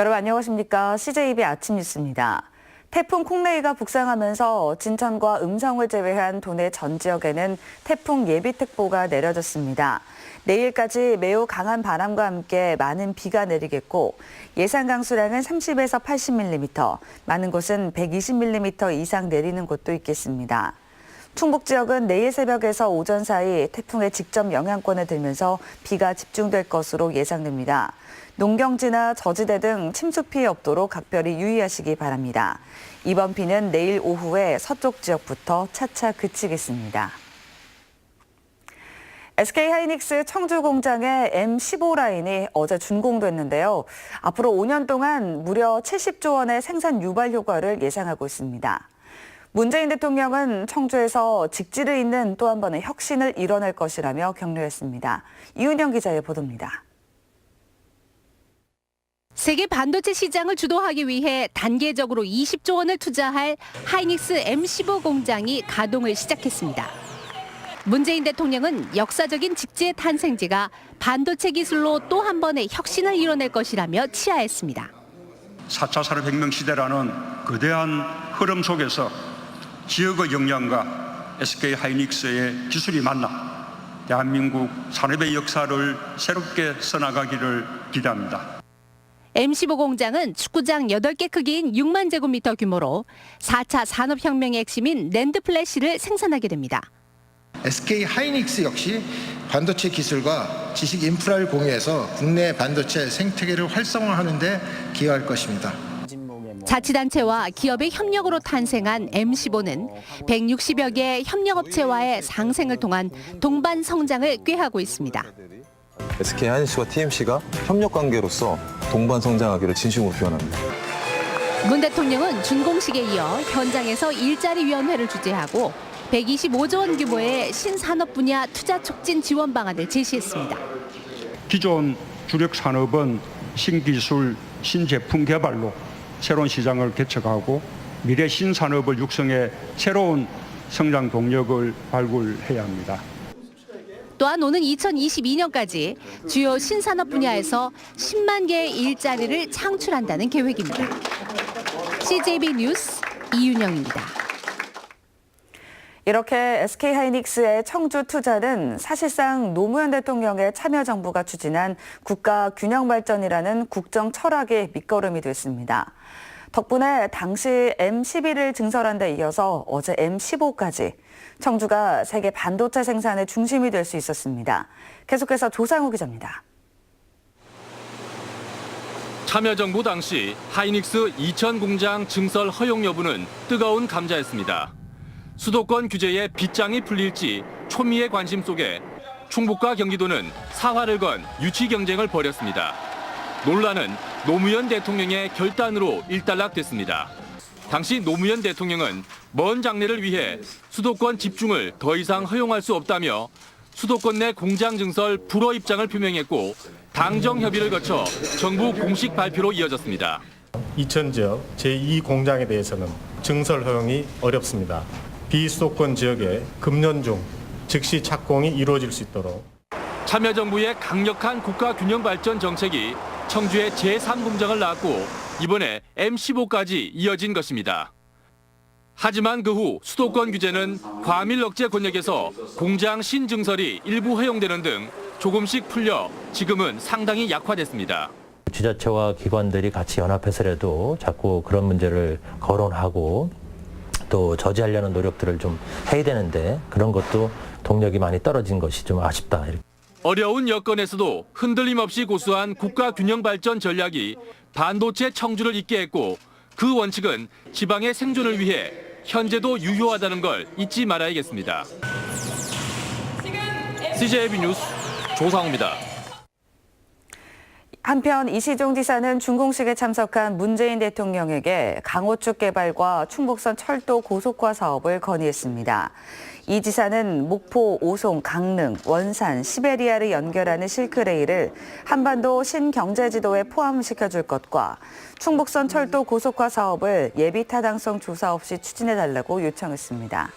여러분 안녕하십니까? CJB 아침 뉴스입니다. 태풍 콩레이가 북상하면서 진천과 음성을 제외한 도내 전 지역에는 태풍 예비특보가 내려졌습니다. 내일까지 매우 강한 바람과 함께 많은 비가 내리겠고 예상 강수량은 30에서 80mm, 많은 곳은 120mm 이상 내리는 곳도 있겠습니다. 충북 지역은 내일 새벽에서 오전 사이 태풍의 직접 영향권에 들면서 비가 집중될 것으로 예상됩니다. 농경지나 저지대 등 침수 피해 없도록 각별히 유의하시기 바랍니다. 이번 비는 내일 오후에 서쪽 지역부터 차차 그치겠습니다. SK하이닉스 청주 공장의 M15 라인이 어제 준공됐는데요. 앞으로 5년 동안 무려 70조 원의 생산 유발 효과를 예상하고 있습니다. 문재인 대통령은 청주에서 직지를 잇는 또 한 번의 혁신을 이뤄낼 것이라며 격려했습니다. 이은영 기자의 보도입니다. 세계 반도체 시장을 주도하기 위해 단계적으로 20조 원을 투자할 하이닉스 M15 공장이 가동을 시작했습니다. 문재인 대통령은 역사적인 직지의 탄생지가 반도체 기술로 또 한 번의 혁신을 이뤄낼 것이라며 치하했습니다. 4차 산업혁명 시대라는 거대한 흐름 속에서 지역의 역량과 SK하이닉스의 기술이 만나 대한민국 산업의 역사를 새롭게 써나가기를 기대합니다. M15 공장은 축구장 8개 크기인 6만 제곱미터 규모로 4차 산업혁명의 핵심인 낸드 플래시를 생산하게 됩니다. SK하이닉스 역시 반도체 기술과 지식 인프라를 공유해서 국내 반도체 생태계를 활성화하는 데 기여할 것입니다. 자치단체와 기업의 협력으로 탄생한 M15는 160여 개의 협력업체와의 상생을 통한 동반 성장을 꾀하고 있습니다. SK하이닉스와 TMC가 협력관계로서 동반 성장하기를 진심으로 기원합니다. 문 대통령은 준공식에 이어 현장에서 일자리위원회를 주재하고 125조 원 규모의 신산업 분야 투자 촉진 지원 방안을 제시했습니다. 기존 주력 산업은 신기술, 신제품 개발로 새로운 시장을 개척하고 미래 신산업을 육성해 새로운 성장 동력을 발굴해야 합니다. 또한 오는 2022년까지 주요 신산업 분야에서 10만 개의 일자리를 창출한다는 계획입니다. CJB 뉴스 이윤영입니다. 이렇게 SK하이닉스의 청주 투자는 사실상 노무현 대통령의 참여정부가 추진한 국가균형발전이라는 국정 철학의 밑거름이 됐습니다. 덕분에 당시 M11을 증설한 데 이어서 어제 M15까지 청주가 세계 반도체 생산의 중심이 될 수 있었습니다. 계속해서 조상우 기자입니다. 참여정부 당시 하이닉스 이천 공장 증설 허용 여부는 뜨거운 감자였습니다. 수도권 규제에 빗장이 풀릴지 초미의 관심 속에 충북과 경기도는 사활을 건 유치 경쟁을 벌였습니다. 논란은 노무현 대통령의 결단으로 일단락됐습니다. 당시 노무현 대통령은 먼 장래를 위해 수도권 집중을 더 이상 허용할 수 없다며 수도권 내 공장 증설 불허 입장을 표명했고 당정 협의를 거쳐 정부 공식 발표로 이어졌습니다. 이천 지역 제2공장에 대해서는 증설 허용이 어렵습니다. 비수도권 지역에 금년 중 즉시 착공이 이루어질 수 있도록. 참여정부의 강력한 국가균형발전 정책이 청주의 제3공장을 낳았고 이번에 M15까지 이어진 것입니다. 하지만 그 후 수도권 규제는 과밀 억제 권역에서 공장 신증설이 일부 허용되는 등 조금씩 풀려 지금은 상당히 약화됐습니다. 지자체와 기관들이 같이 연합해서라도 자꾸 그런 문제를 거론하고 또 저지하려는 노력들을 좀 해야 되는데 그런 것도 동력이 많이 떨어진 것이 좀 아쉽다. 어려운 여건에서도 흔들림 없이 고수한 국가균형발전 전략이 반도체 청주를 잇게 했고 그 원칙은 지방의 생존을 위해 현재도 유효하다는 걸 잊지 말아야겠습니다. CJB 뉴스 조상우입니다. 한편 이시종 지사는 준공식에 참석한 문재인 대통령에게 강호축 개발과 충북선 철도 고속화 사업을 건의했습니다. 이 지사는 목포, 오송, 강릉, 원산, 시베리아를 연결하는 실크레일을 한반도 신경제지도에 포함시켜줄 것과 충북선 철도 고속화 사업을 예비 타당성 조사 없이 추진해달라고 요청했습니다.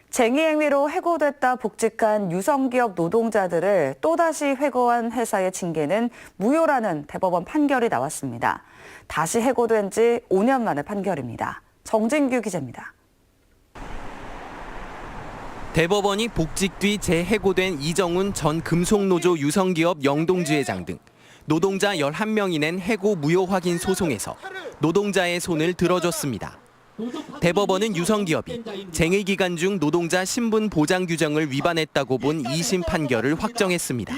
쟁의 행위로 해고됐다 복직한 유성기업 노동자들을 또다시 해고한 회사의 징계는 무효라는 대법원 판결이 나왔습니다. 다시 해고된 지 5년 만의 판결입니다. 정진규 기자입니다. 대법원이 복직 뒤 재해고된 이정훈 전 금속노조 유성기업 영동주 회장 등 노동자 11명이 낸 해고 무효 확인 소송에서 노동자의 손을 들어줬습니다. 대법원은 유성기업이 쟁의 기간 중 노동자 신분 보장 규정을 위반했다고 본 2심 판결을 확정했습니다.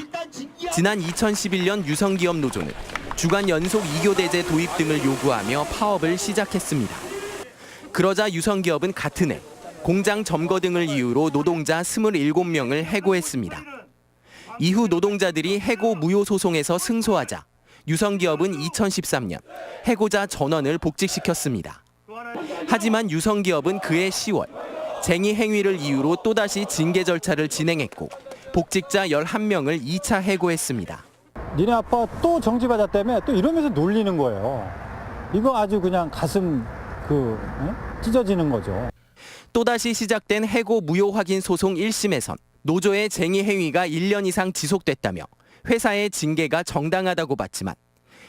지난 2011년 유성기업 노조는 주간 연속 2교대제 도입 등을 요구하며 파업을 시작했습니다. 그러자 유성기업은 같은 해 공장 점거 등을 이유로 노동자 27명을 해고했습니다. 이후 노동자들이 해고 무효 소송에서 승소하자 유성기업은 2013년 해고자 전원을 복직시켰습니다. 하지만 유성기업은 그해 10월 쟁의 행위를 이유로 또다시 징계 절차를 진행했고 복직자 11명을 2차 해고했습니다. 니네 아빠 또 정지받았다며 또 이러면서 놀리는 거예요. 이거 아주 그냥 가슴 찢어지는 거죠. 또다시 시작된 해고 무효 확인 소송 1심에선 노조의 쟁의 행위가 1년 이상 지속됐다며 회사의 징계가 정당하다고 봤지만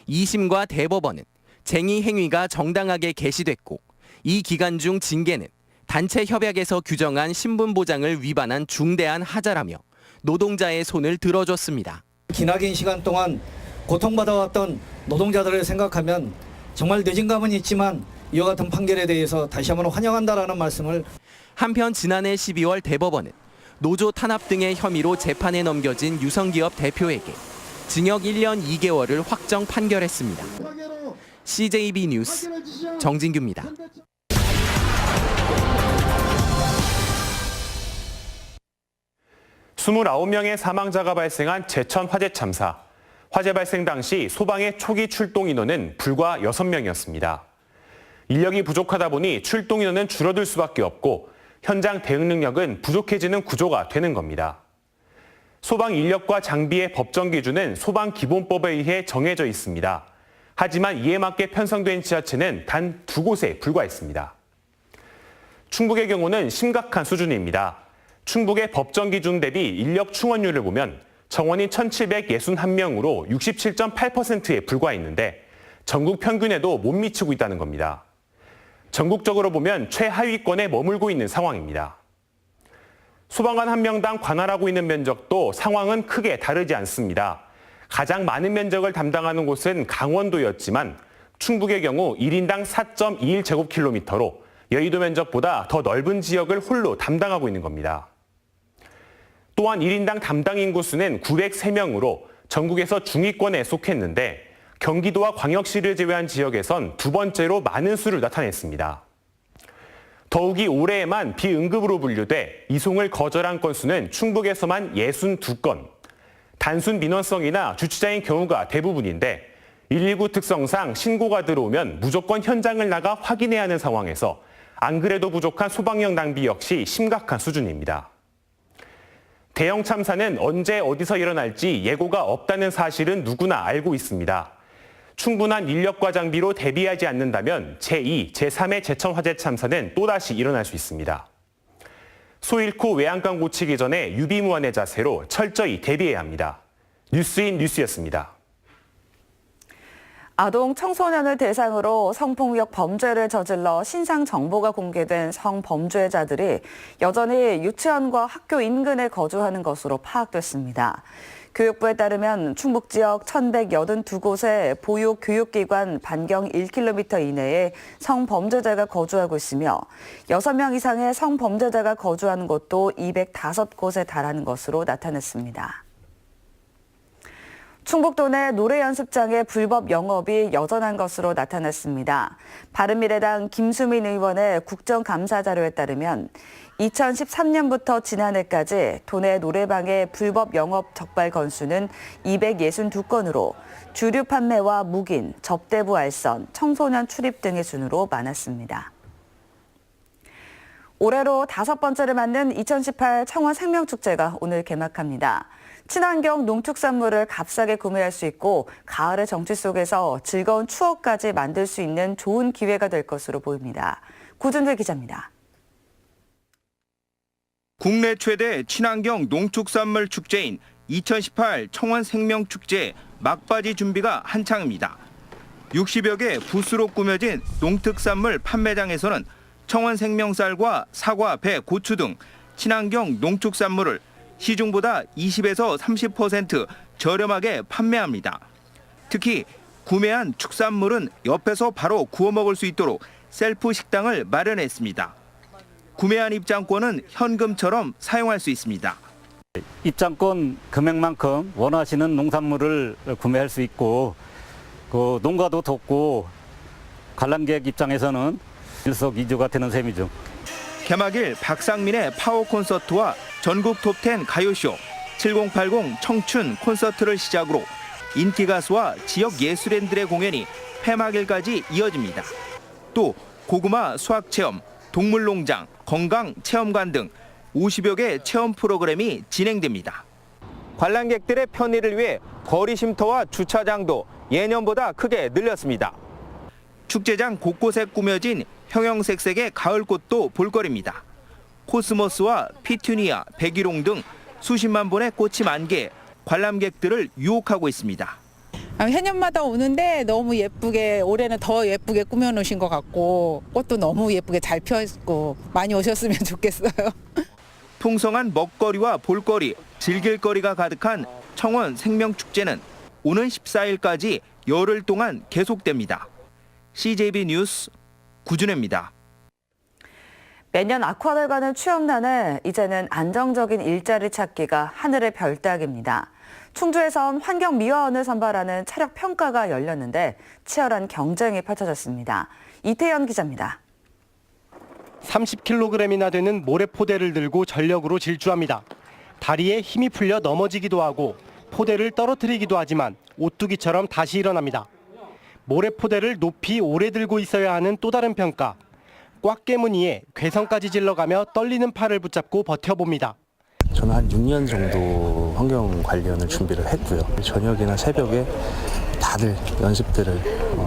2심과 대법원은 쟁의 행위가 정당하게 개시됐고 이 기간 중 징계는 단체 협약에서 규정한 신분 보장을 위반한 중대한 하자라며 노동자의 손을 들어줬습니다. 기나긴 시간 동안 고통받아왔던 노동자들을 생각하면 정말 늦은 감은 있지만 이와 같은 판결에 대해서 다시 한번 환영한다라는 말씀을. 한편 지난해 12월 대법원은 노조 탄압 등의 혐의로 재판에 넘겨진 유성기업 대표에게 징역 1년 2개월을 확정 판결했습니다. CJB 뉴스 정진규입니다. 스물아홉 명의 사망자가 발생한 제천 화재 참사. 화재 발생 당시 소방의 초기 출동 인원은 불과 6명이었습니다. 인력이 부족하다 보니 출동 인원은 줄어들 수밖에 없고 현장 대응 능력은 부족해지는 구조가 되는 겁니다. 소방 인력과 장비의 법정 기준은 소방기본법에 의해 정해져 있습니다. 하지만 이에 맞게 편성된 지하체는 단 2곳에 불과했습니다. 충북의 경우는 심각한 수준입니다. 충북의 법정 기준 대비 인력 충원율을 보면 정원이 1,761명으로 67.8%에 불과했는데 전국 평균에도 못 미치고 있다는 겁니다. 전국적으로 보면 최하위권에 머물고 있는 상황입니다. 소방관 1명당 관할하고 있는 면적도 상황은 크게 다르지 않습니다. 가장 많은 면적을 담당하는 곳은 강원도였지만 충북의 경우 1인당 4.21제곱킬로미터로 여의도 면적보다 더 넓은 지역을 홀로 담당하고 있는 겁니다. 또한 1인당 담당 인구수는 903명으로 전국에서 중위권에 속했는데 경기도와 광역시를 제외한 지역에선 두 번째로 많은 수를 나타냈습니다. 더욱이 올해에만 비응급으로 분류돼 이송을 거절한 건수는 충북에서만 62건. 단순 민원성이나 주치자인 경우가 대부분인데 119 특성상 신고가 들어오면 무조건 현장을 나가 확인해야 하는 상황에서 안 그래도 부족한 소방력 낭비 역시 심각한 수준입니다. 대형 참사는 언제 어디서 일어날지 예고가 없다는 사실은 누구나 알고 있습니다. 충분한 인력과 장비로 대비하지 않는다면 제2, 제3의 제천 화재 참사는 또다시 일어날 수 있습니다. 소 잃고 외양간 고치기 전에 유비무환의 자세로 철저히 대비해야 합니다. 뉴스인 뉴스였습니다. 아동 청소년을 대상으로 성폭력 범죄를 저질러 신상 정보가 공개된 성범죄자들이 여전히 유치원과 학교 인근에 거주하는 것으로 파악됐습니다. 교육부에 따르면 충북 지역 1,182곳의 보육 교육기관 반경 1km 이내에 성범죄자가 거주하고 있으며 6명 이상의 성범죄자가 거주하는 곳도 205곳에 달하는 것으로 나타났습니다. 충북도 내 노래 연습장의 불법 영업이 여전한 것으로 나타났습니다. 바른미래당 김수민 의원의 국정감사 자료에 따르면 2013년부터 지난해까지 도내 노래방의 불법 영업 적발 건수는 262건으로 주류 판매와 묵인, 접대부 알선, 청소년 출입 등의 순으로 많았습니다. 올해로 5번째를 맞는 2018 청원 생명축제가 오늘 개막합니다. 친환경 농축산물을 값싸게 구매할 수 있고 가을의 정취 속에서 즐거운 추억까지 만들 수 있는 좋은 기회가 될 것으로 보입니다. 고준들 기자입니다. 국내 최대 친환경 농축산물 축제인 2018 청원 생명축제 막바지 준비가 한창입니다. 60여 개 부스로 꾸며진 농특산물 판매장에서는 청원 생명쌀과 사과, 배, 고추 등 친환경 농축산물을 시중보다 20에서 30% 저렴하게 판매합니다. 특히 구매한 축산물은 옆에서 바로 구워 먹을 수 있도록 셀프 식당을 마련했습니다. 구매한 입장권은 현금처럼 사용할 수 있습니다. 입장권 금액만큼 원하시는 농산물을 구매할 수 있고 그 농가도 돕고 관람객 입장에서는 일석이조가 되는 셈이죠. 개막일 박상민의 파워 콘서트와 전국 톱10 가요쇼, 7080 청춘 콘서트를 시작으로 인기 가수와 지역 예술인들의 공연이 폐막일까지 이어집니다. 또 고구마 수확 체험, 동물농장, 건강 체험관 등 50여 개 체험 프로그램이 진행됩니다. 관람객들의 편의를 위해 거리 쉼터와 주차장도 예년보다 크게 늘렸습니다. 축제장 곳곳에 꾸며진 형형색색의 가을꽃도 볼거리입니다. 코스모스와 피투니아, 백일홍 등 수십만 본의 꽃이 만개해 관람객들을 유혹하고 있습니다. 해년마다 오는데 너무 예쁘게 올해는 더 예쁘게 꾸며놓으신 것 같고 꽃도 너무 예쁘게 잘 펴있고 많이 오셨으면 좋겠어요. 풍성한 먹거리와 볼거리, 즐길 거리가 가득한 청원 생명축제는 오는 14일까지 열흘 동안 계속됩니다. CJB 뉴스 구준혜입니다. 매년 아쿠아를 가는 취업난에 이제는 안정적인 일자리 찾기가 하늘의 별따기입니다. 충주에선 환경미화원을 선발하는 차력 평가가 열렸는데 치열한 경쟁이 펼쳐졌습니다. 이태현 기자입니다. 30kg이나 되는 모래포대를 들고 전력으로 질주합니다. 다리에 힘이 풀려 넘어지기도 하고 포대를 떨어뜨리기도 하지만 오뚜기처럼 다시 일어납니다. 모래포대를 높이 오래 들고 있어야 하는 또 다른 평가. 꽉 깨문 이에 괴성까지 질러가며 떨리는 팔을 붙잡고 버텨봅니다. 저는 한 6년 정도 환경 관련을 준비를 했고요. 저녁이나 새벽에 다들 연습들을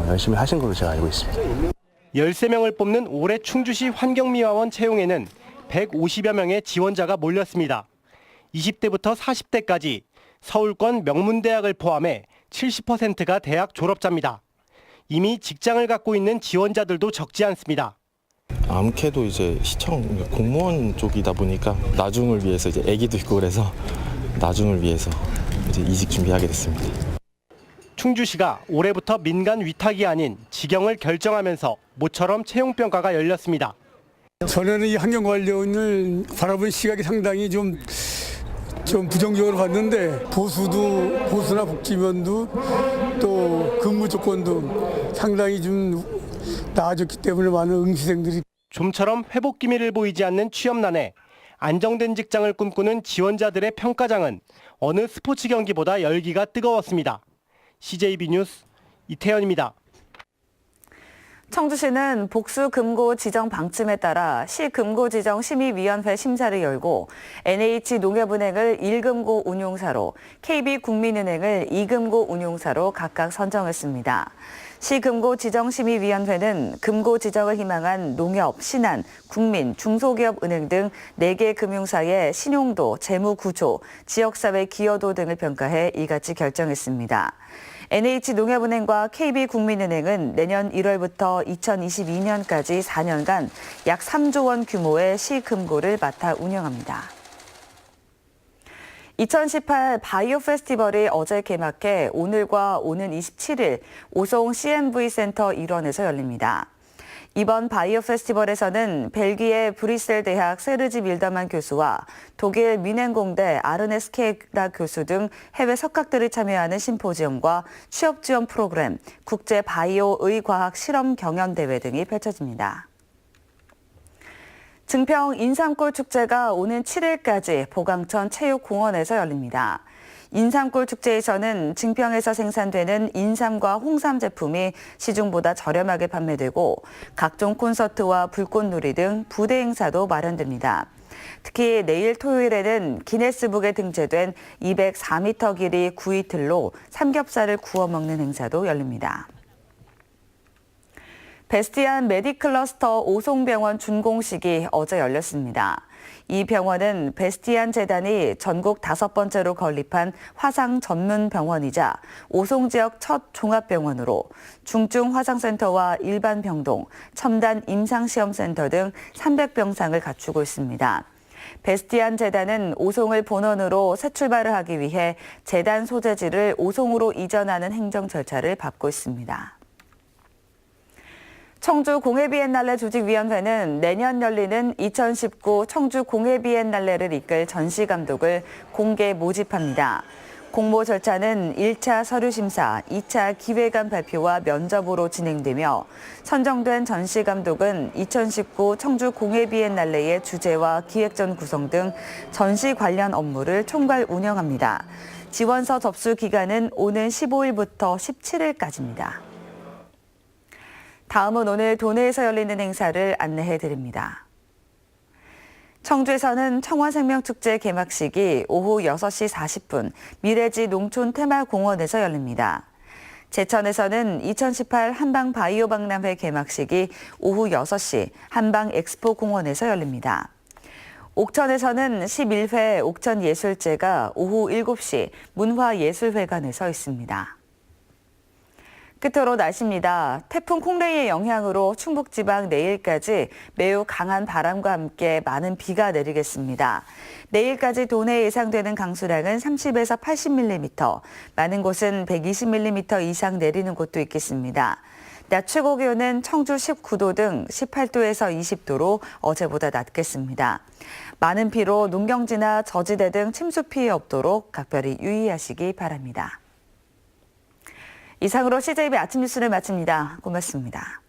열심히 하신 걸로 제가 알고 있습니다. 13명을 뽑는 올해 충주시 환경미화원 채용에는 150여 명의 지원자가 몰렸습니다. 20대부터 40대까지 서울권 명문대학을 포함해 70%가 대학 졸업자입니다. 이미 직장을 갖고 있는 지원자들도 적지 않습니다. 아무래도 이제 시청 공무원 쪽이다 보니까 나중을 위해서 이제 아기도 있고 그래서 나중을 위해서 이제 이직 준비하게 됐습니다. 충주시가 올해부터 민간 위탁이 아닌 직영을 결정하면서 모처럼 채용평가가 열렸습니다. 전에는 이 환경 관련을 바라본 시각이 상당히 좀 부정적으로 봤는데 보수나 복지면도 또 근무 조건도 상당히 좀 나아졌기 때문에 많은 응시생들이 좀처럼 회복 기미를 보이지 않는 취업난에 안정된 직장을 꿈꾸는 지원자들의 평가장은 어느 스포츠 경기보다 열기가 뜨거웠습니다. CJB 뉴스 이태현입니다. 청주시는 복수 금고 지정 방침에 따라 시금고 지정 심의위원회 심사를 열고 NH농협은행을 1금고 운용사로 KB국민은행을 2금고 운용사로 각각 선정했습니다. 시금고 지정심의위원회는 금고 지정을 희망한 농협, 신한, 국민, 중소기업은행 등 4개 금융사의 신용도, 재무구조, 지역사회 기여도 등을 평가해 이같이 결정했습니다. NH농협은행과 KB국민은행은 내년 1월부터 2022년까지 4년간 약 3조 원 규모의 시금고를 맡아 운영합니다. 2018 바이오 페스티벌이 어제 개막해 오늘과 오는 27일 오송 CNV 센터 일원에서 열립니다. 이번 바이오 페스티벌에서는 벨기에 브뤼셀 대학 세르지 밀더만 교수와 독일 뮌헨공대 아르네스케라 교수 등 해외 석학들이 참여하는 심포지엄과 취업 지원 프로그램, 국제 바이오 의과학 실험 경연 대회 등이 펼쳐집니다. 증평 인삼골 축제가 오는 7일까지 보강천 체육공원에서 열립니다. 인삼골 축제에서는 증평에서 생산되는 인삼과 홍삼 제품이 시중보다 저렴하게 판매되고 각종 콘서트와 불꽃놀이 등 부대 행사도 마련됩니다. 특히 내일 토요일에는 기네스북에 등재된 204m 길이 구이틀로 삼겹살을 구워 먹는 행사도 열립니다. 베스티안 메디클러스터 오송병원 준공식이 어제 열렸습니다. 이 병원은 베스티안 재단이 전국 5번째로 건립한 화상 전문 병원이자 오송 지역 첫 종합병원으로 중증 화상센터와 일반 병동, 첨단 임상시험센터 등 300병상을 갖추고 있습니다. 베스티안 재단은 오송을 본원으로 새 출발을 하기 위해 재단 소재지를 오송으로 이전하는 행정 절차를 밟고 있습니다. 청주 공예비엔날레 조직위원회는 내년 열리는 2019 청주 공예비엔날레를 이끌 전시감독을 공개 모집합니다. 공모 절차는 1차 서류 심사, 2차 기획안 발표와 면접으로 진행되며 선정된 전시감독은 2019 청주 공예비엔날레의 주제와 기획전 구성 등 전시 관련 업무를 총괄 운영합니다. 지원서 접수 기간은 오는 15일부터 17일까지입니다. 다음은 오늘 도내에서 열리는 행사를 안내해드립니다. 청주에서는 청와생명축제 개막식이 오후 6시 40분 미래지 농촌 테마공원에서 열립니다. 제천에서는 2018 한방바이오박람회 개막식이 오후 6시 한방엑스포공원에서 열립니다. 옥천에서는 11회 옥천예술제가 오후 7시 문화예술회관에서 있습니다. 끝으로 날씨입니다. 태풍 콩레이의 영향으로 충북지방 내일까지 매우 강한 바람과 함께 많은 비가 내리겠습니다. 내일까지 도내에 예상되는 강수량은 30에서 80mm, 많은 곳은 120mm 이상 내리는 곳도 있겠습니다. 낮 최고 기온은 청주 19도 등 18도에서 20도로 어제보다 낮겠습니다. 많은 비로 농경지나 저지대 등 침수 피해 없도록 각별히 유의하시기 바랍니다. 이상으로 CJB 아침 뉴스를 마칩니다. 고맙습니다.